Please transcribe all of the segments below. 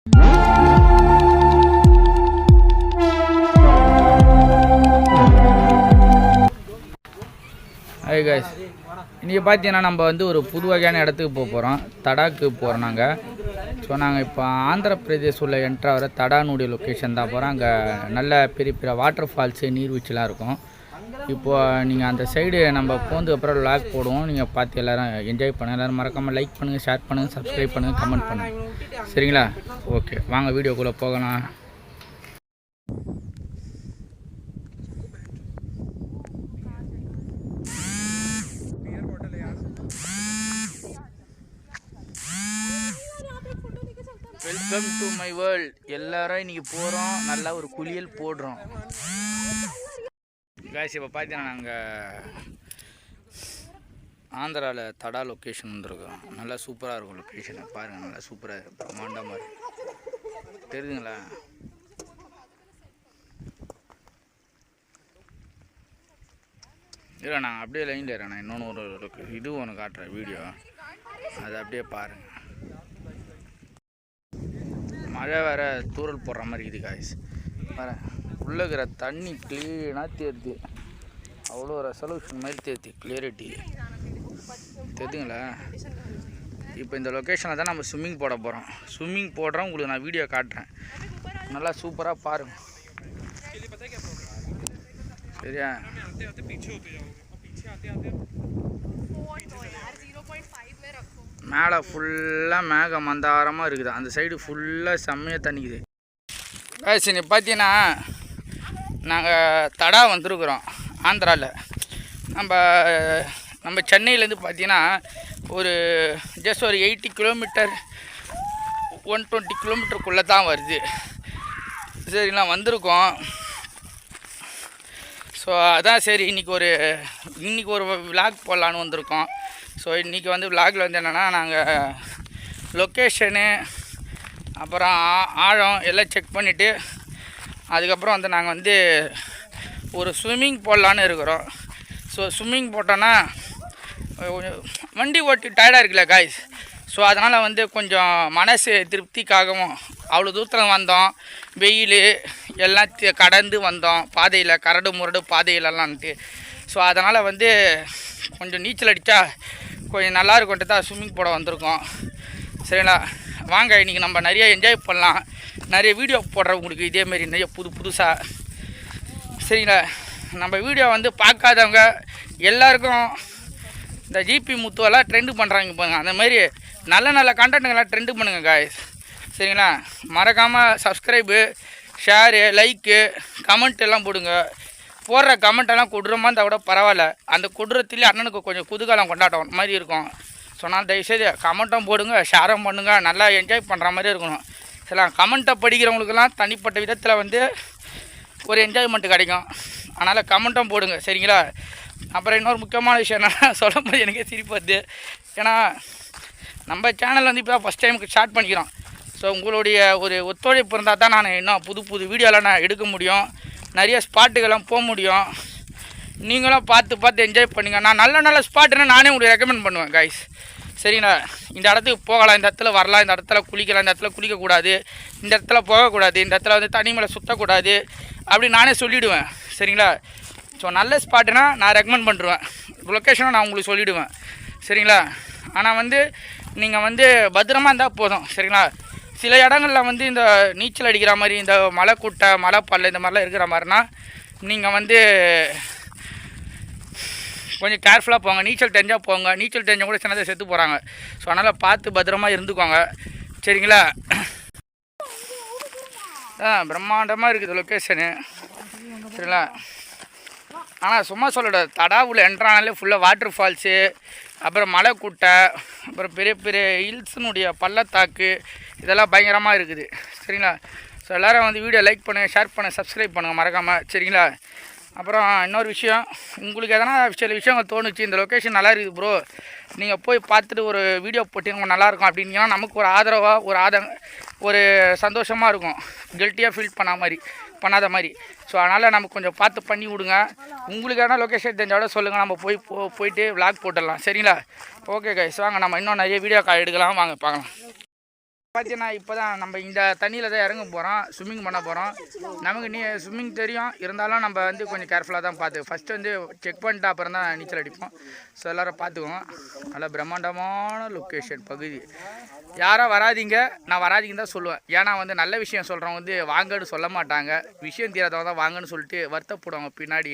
Hi guys, இன்றைக்கி பார்த்தீங்கன்னா நம்ம வந்து ஒரு புது வகையான இடத்துக்கு போகிறோம். தடாக்கு போகிறோம் நாங்கள். ஸோ நாங்கள் இப்போ ஆந்திர பிரதேஷ் உள்ள என்ட்ராகிற தடானுடைய லொக்கேஷன் தான் போகிறோம். அங்கே நல்ல பெரிய பெரிய வாட்டர் ஃபால்ஸு நீர்வீழ்ச்சிலாம் இருக்கும். இப்போது நீங்கள் அந்த சைடு நம்ம போனதுக்கப்புறம் விளாக் போடுவோம். நீங்கள் பார்த்து எல்லோரும் என்ஜாய் பண்ணுங்கள். எல்லோரும் மறக்காமல் லைக் பண்ணுங்கள், ஷேர் பண்ணுங்கள், சப்ஸ்கிரைப் பண்ணுங்கள், கமெண்ட் பண்ணுங்கள். சரிங்களா? ஓகே, வாங்க வீடியோக்குள்ளே போகலாம். Welcome to my world. எல்லாரும் இன்றைக்கி போகிறோம், நல்லா ஒரு குளியல் போடுறோம். காய்ஸ், இப்போ பார்த்தீங்கன்னா நாங்கள் ஆந்திராவில் தடா லொக்கேஷன் வந்துருக்கோம். நல்லா சூப்பராக இருக்கும் லொக்கேஷனை பாருங்கள். நல்லா சூப்பராக பிரம்மாண்டமாக இருக்குது, தெரியுதுங்களா? இல்லை, நாங்கள் அப்படியே லைனில் இருக்கேன். நான் இன்னொன்று ஒரு இது ஒன்று காட்டுறேன் வீடியோ, அதை அப்படியே பாருங்கள். மழை வேறு தூரல் போடுற மாதிரி இருக்குது காய்ஸ். வேறு உள்ளே இருக்கிற தண்ணி க்ளீனாக தேர்த்து, அவ்வளோ ரெசல்யூஷன் மாதிரி தேர்த்து, கிளியரிட்டி தெரியுதுங்களா? இப்போ இந்த லொக்கேஷனில் தான் நம்ம ஸ்விம்மிங் போட போகிறோம். ஸ்விம்மிங் போடுறோம், உங்களுக்கு நான் வீடியோ காட்டுறேன். நல்லா சூப்பராக பாருங்கள். சரியா? மேலே ஃபுல்லாக மேக மந்தாரமாக இருக்குது. அந்த சைடு ஃபுல்லாக செம்மையாக தண்ணிக்குது. சரி, பார்த்தீங்கன்னா நாங்கள் தடா வந்துருக்குறோம் ஆந்திராவில். நம்ம சென்னையிலேருந்து பார்த்தீங்கன்னா ஒரு ஜஸ்ட் ஒரு 80 கிலோமீட்டர் 120 கிலோமீட்டருக்குள்ளே தான் வருது. சரிங்களா? வந்திருக்கோம். ஸோ அதான் சரி, இன்றைக்கி ஒரு விளாக் போடலான்னு வந்திருக்கோம். ஸோ இன்றைக்கி வந்து விளாகில் வந்து என்னென்னா, நாங்கள் லொக்கேஷனு அப்புறம் ஆழம் எல்லாம் செக் பண்ணிவிட்டு அதுக்கப்புறம் வந்து நாங்கள் வந்து ஒரு ஸ்விம்மிங் போடலான்னு இருக்கிறோம். ஸோ ஸ்விம்மிங் போட்டோன்னா வண்டி ஓட்டி டயர்டாக இருக்குல்ல காய்ஸ். ஸோ அதனால் வந்து கொஞ்சம் மனசு திருப்திக்காகவும் அவ்வளோ தூரத்தில் வந்தோம். வெயில் எல்லாம் கடந்து வந்தோம், பாதையில் கரடு முரடு பாதையிலலாம்ட்டு. ஸோ அதனால் வந்து கொஞ்சம் நீச்சல் அடித்தா கொஞ்சம் நல்லா இருக்கும்ட்டு தான் ஸ்விம்மிங் போட வந்திருக்கோம். சரிங்களா? வாங்க, இன்றைக்கி நம்ம நிறைய என்ஜாய் பண்ணலாம். நிறைய வீடியோ போடுற உங்களுக்கு இதேமாரி நிறைய புதுசாக. சரிங்களா? நம்ம வீடியோ வந்து பார்க்காதவங்க எல்லாருக்கும் இந்த ஜிபி முத்துவெல்லாம் ட்ரெண்டு பண்ணுறாங்க பாருங்க. அந்த மாதிரி நல்ல நல்ல கண்டென்ட்டுங்கெல்லாம் ட்ரெண்டு பண்ணுங்கள் காய்ஸ். சரிங்களா? மறக்காமல் சப்ஸ்கிரைபு, ஷேரு, லைக்கு, கமெண்ட் எல்லாம் போடுங்க. போடுற கமெண்ட்டெல்லாம் கொடுறமா இருந்தால் கூட பரவாயில்ல. அந்த கொடுறதுலேயே அண்ணனுக்கு கொஞ்சம் குதூகலம் கொண்டாட்டம் மாதிரி இருக்கும். ஸோ நான் தயவுசெய்து கமெண்ட்டும் போடுங்க, ஷேரும் பண்ணுங்கள். நல்லா என்ஜாய் பண்ணுற மாதிரி இருக்கணும். சரிங்களா? கமெண்ட்டை படிக்கிறவங்களுக்கெல்லாம் தனிப்பட்ட விதத்தில் வந்து ஒரு என்ஜாய்மெண்ட்டு கிடைக்கும். அதனால் கமெண்ட்டும் போடுங்க. சரிங்களா? அப்புறம் இன்னொரு முக்கியமான விஷயம் என்னென்னா, சொல்லும் போது எனக்கே சிரிப்பு வருது. ஏன்னா நம்ம சேனல் வந்து இப்போ தான் ஃபஸ்ட் டைமுக்கு ஸ்டார்ட் பண்ணிக்கிறோம். ஸோ உங்களுடைய ஒரு ஒத்துழைப்பு இருந்தால் தான் நான் இன்னும் புது வீடியோலாம் நான் எடுக்க முடியும், நிறைய ஸ்பாட்டுக்கெல்லாம் போக முடியும். நீங்களும் பார்த்து என்ஜாய் பண்ணுங்க. நான் நல்ல ஸ்பாட்டுன்னா நானே உங்களுக்கு ரெக்கமெண்ட் பண்ணுவேன் காய்ஸ். சரிங்களா? இந்த இடத்துக்கு போகலாம், இந்த இடத்துல வரலாம், இந்த இடத்துல குளிக்கலாம், இந்த இடத்துல குளிக்கக்கூடாது, இந்த இடத்துல போகக்கூடாது, இந்த இடத்துல வந்து தனி மேலே சுற்றக்கூடாது அப்படி நானே சொல்லிவிடுவேன். சரிங்களா? ஸோ நல்ல ஸ்பாட்டுனா நான் ரெக்கமெண்ட் பண்ணுவேன், லொக்கேஷனும் நான் உங்களுக்கு சொல்லிவிடுவேன். சரிங்களா? ஆனால் வந்து நீங்கள் வந்து பத்திரமா இருந்தால் போதும். சரிங்களா? சில இடங்களில் வந்து இந்த நீச்சல் அடிக்கிற மாதிரி, இந்த மலை குட்டை, மலை பல்ல இந்த மாதிரிலாம் இருக்கிற மாதிரினா நீங்கள் வந்து கொஞ்சம் கேர்ஃபுல்லாக போங்க. நீச்சல் தெரிஞ்சால் போங்க, நீச்சல் தெரிஞ்சால் கூட சின்னதாக செத்து போகிறாங்க. ஸோ அதனால் பார்த்து பத்திரமா இருந்துக்கோங்க. சரிங்களா? பிரம்மாண்டமாக இருக்குது லொக்கேஷனு. சரிங்களா? ஆனால் சும்மா சொல்லக்கூடாது, தடாவில் என்ட்ரானாலே ஃபுல்லாக வாட்டர் ஃபால்ஸு, அப்புறம் மலை குட்டை, அப்புறம் பெரிய பெரிய ஹில்ஸினுடைய பள்ளத்தாக்கு, இதெல்லாம் பயங்கரமாக இருக்குது. சரிங்களா? ஸோ எல்லோரும் வந்து வீடியோ லைக் பண்ணுங்கள், ஷேர் பண்ணுங்கள், சப்ஸ்கிரைப் பண்ணுங்கள் மறக்காமல். சரிங்களா? அப்புறம் இன்னொரு விஷயம், உங்களுக்கு எதனா சில விஷயங்கள் தோணுச்சு, இந்த லொக்கேஷன் நல்லா இருக்குது ப்ரோ, நீங்கள் போய் பார்த்துட்டு ஒரு வீடியோ போட்டிங்க நல்லாயிருக்கும் அப்படின்னா நமக்கு ஒரு ஆதரவாக ஒரு சந்தோஷமாக இருக்கும். கில்ட்டியாக ஃபீல் பண்ணாத மாதிரி. ஸோ அதனால் நமக்கு கொஞ்சம் பார்த்து பண்ணி விடுங்க. உங்களுக்கு எதனா லொக்கேஷன் தெரிஞ்சோட சொல்லுங்கள், நம்ம போயிட்டு விளாக் போட்டுடலாம். சரிங்களா? ஓகே கைஸ், வாங்க நம்ம இன்னும் நிறைய வீடியோ எடுக்கலாம், வாங்க பார்க்கலாம். பார்த்தீங்கன்னா இப்போ தான் நம்ம இந்த தண்ணியில் தான் இறங்க போகிறோம், ஸ்விம்மிங் பண்ண போகிறோம். நமக்கு ஸ்விம்மிங் தெரியும், இருந்தாலும் நம்ம வந்து கொஞ்சம் கேர்ஃபுல்லாக தான் பார்த்து ஃபஸ்ட்டு வந்து செக் பண்ணிட்டு அப்புறம் தான் நீச்சல் அடிப்போம். ஸோ எல்லோரும் பார்த்துக்குவோம். நல்லா பிரம்மாண்டமான லொக்கேஷன் பகுதி. யாரும் வராதிங்க, நான் வராதிங்கன்னு தான் சொல்லுவேன். ஏன்னா வந்து நல்ல விஷயம் சொல்கிறவங்க வந்து வாங்கன்னு சொல்ல மாட்டாங்க, விஷயம் தெரியாதவங்க தான் வாங்கன்னு சொல்லிட்டு வருத்தப்படுவாங்க பின்னாடி.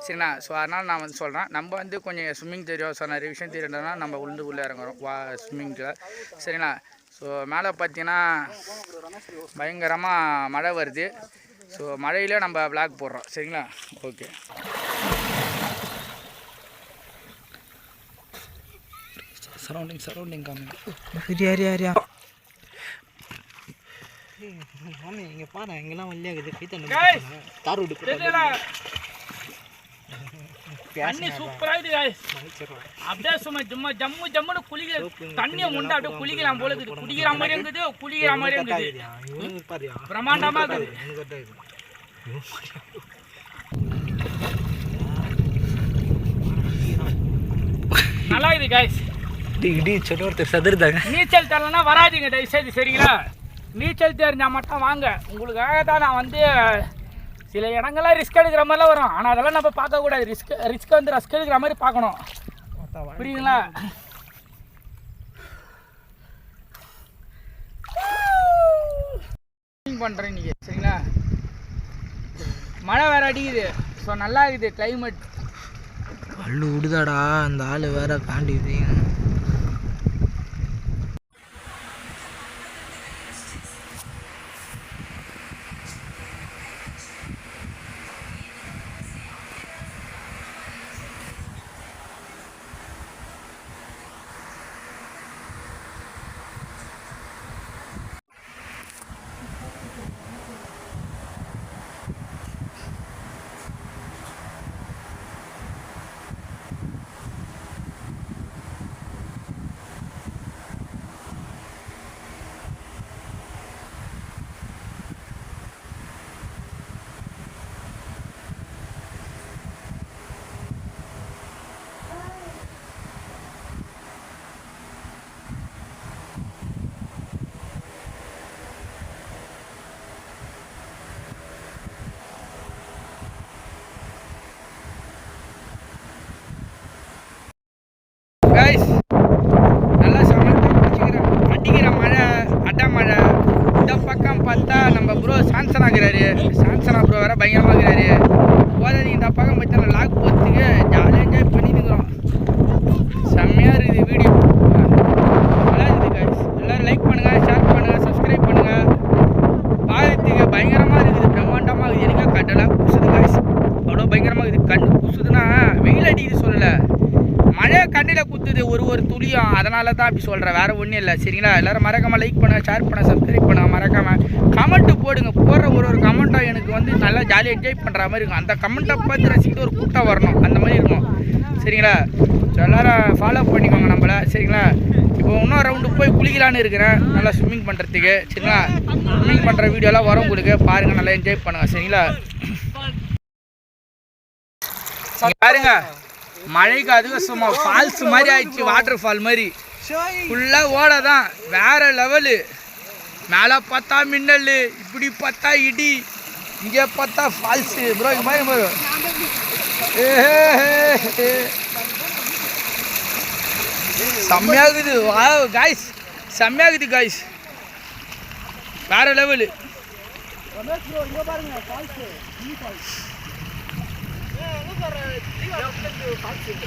சரிண்ணா? ஸோ அதனால் நான் வந்து சொல்கிறேன், நம்ம வந்து கொஞ்சம் ஸ்விம்மிங் தெரியும், ஸோ நிறைய விஷயம் தெரியுதுன்னா நம்ம உள்ளே இறங்குறோம் ஸ்விம்மிங்கில். சரிண்ணா? ஸோ மேலே பார்த்தீங்கன்னா பயங்கரமாக மழை வருது. ஸோ மழையிலே நம்ம விளாக் போடுறோம். சரிங்களா? ஓகே. சரௌண்டிங் காமிங்க. ஹரியா இங்கே பாரு, இங்கெல்லாம் வழியாகுது. தார் விட்டு தண்ணி சூப்பராக இருக்குது. அப்படியே சும்மா ஜம்முன்னு குளிக்கிற தண்ணியை முண்டை அப்படியே குளிக்கலாம் போல இருக்குது. குடிக்கிற மாதிரி இருக்குது, குளிக்கிற மாதிரி இருக்குது. பிரம்மாண்டமாக இருக்குது. நல்லா இருக்குது காய்ஸ். நீச்சல் தெரியலன்னா வராதிங்க தயவுசெய்து. சரிங்களா? நீச்சல் தெரிஞ்சால் மட்டும் வாங்க. உங்களுக்காக தான் நான் வந்து சில இடங்கள்லாம் ரிஸ்க் எடுக்கிற மாதிரிலாம் வரும், ஆனால் அதெல்லாம் நம்ம பார்க்கக்கூடாது. ரிஸ்க் வந்து ரிஸ்க் எடுக்கிற மாதிரி பார்க்கணும். புரியுதுங்களா? பண்ணுறேன் இன்றைக்கி. சரிங்களா? மழை வேறு அடிக்குது. ஸோ நல்லா இருக்குது கிளைமேட். அள்ளு விடுதாடா அந்த ஆள் வேற காண்டிது. கைஸ் நல்லா அடிக்கிற மழை, அட்டை மழை. இந்த பக்கம் பார்த்தா நம்ம ப்ரோ சான்சன் ஆகிறாரு. சான்சனா ப்ரோ வேற பயங்கரமாக இருக்கிறாரு. போதாது இந்த பக்கம் பார்த்தா லாக் போகிறதுக்கு ஜாலியாக என்ஜாய் பண்ணிட்டுக்கிறோம். செம்மையாக இருக்குது வீடியோ. நல்லா இருக்குது கைஸ். எல்லோரும் லைக் பண்ணுங்கள், ஷேர் பண்ணுங்கள், சப்ஸ்கிரைப் பண்ணுங்கள். பாக்கிறதுக்கு பயங்கரமாக இருக்குது, பிரம்மாண்டமாக இருக்குது. எனக்கு கட்டெல்லாம் குசுது கைஸ். அவ்வளோ பயங்கரமாக இருக்குது. கண் குசுதுன்னா வெயில் அடிக்குது சொல்லலை, மழை கண்ணில் குத்துது ஒரு துளியும். அதனால தான் அப்படி சொல்கிறேன், வேறு ஒன்றும் இல்லை. சரிங்களா? எல்லோரும் மறக்காமல் லைக் பண்ணுங்கள், ஷேர் பண்ணுங்கள், சப்ஸ்கிரைப் பண்ணுங்கள். மறக்காமல் கமெண்ட்டு போடுங்க. போடுற ஒரு கமெண்ட்டாக எனக்கு வந்து நல்லா ஜாலியாக என்ஜாய் பண்ணுற மாதிரி இருக்கும். அந்த கமெண்ட்டை பார்த்து ரசிக்கிட்டு ஒரு கூட்டம் வரணும், அந்த மாதிரி இருக்கும். சரிங்களா? ஸோ எல்லோரும் ஃபாலோ பண்ணிக்கோங்க நம்மளை. சரிங்களா? இப்போ இன்னும் ரவுண்டு போய் குளிக்கலான்னு இருக்கிறேன், நல்லா ஸ்விம்மிங் பண்ணுறதுக்கு. சரிங்களா? ஸ்விம்மிங் பண்ணுற வீடியோலாம் வரும் உங்களுக்கு, பாருங்கள், நல்லா என்ஜாய் பண்ணுங்கள். சரிங்களா? பாருங்க, மழைக்கு அதுக்கு சும்மா ஃபால்ஸ் மாதிரி ஆயிடுச்சு, வாட்டர் ஃபால் மாதிரி. ஃபுல்லாக ஓட தான் வேறு லெவலு. மேலே பார்த்தா மின்னல், இப்படி பார்த்தா இடி, இங்கே பார்த்தா ஃபால்ஸு. ப்ரோ இங்கே மாதிரி ப்ரோ செம்மையாகுது. வா காய்ஸ், செம்மையாகுது காய்ஸ், வேறு லெவலு.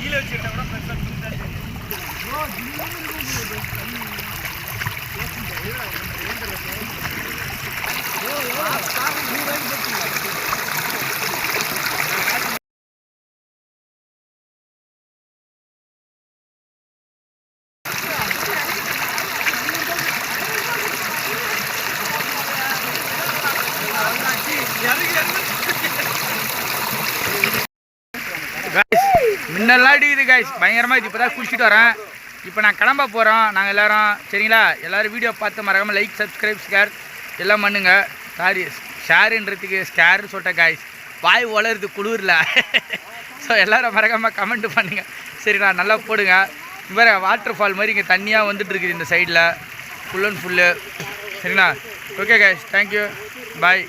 கீழே வச்சுட்டா கூட மின்னெல்லாம் அடிக்குது கைஸ், பயங்கரமாக இது. இப்போ தான் குளிச்சுட்டு வரேன். இப்போ நான் கிளம்ப போகிறோம் நாங்கள் எல்லோரும். சரிங்களா? எல்லோரும் வீடியோ பார்த்து மறக்காமல் லைக், சப்ஸ்கிரைப், ஷேர் எல்லாம் பண்ணுங்க. சாரி, ஷேருன்றதுக்கு ஸ்கேர்னு சொல்லிட்டேன் கைஸ், வாய் வளருது குளிரில். ஸோ எல்லோரும் மறக்காமல் கமெண்ட் பண்ணுங்கள். சரிண்ணா? நல்லா போடுங்க. வேறு வாட்டர் ஃபால் மாதிரி இங்கே தண்ணியாக வந்துட்டு இருக்குது இந்த சைடில், ஃபுல் அண்ட் ஃபுல்லு. சரிங்களா? ஓகே கைஸ், தேங்க்யூ, பாய்.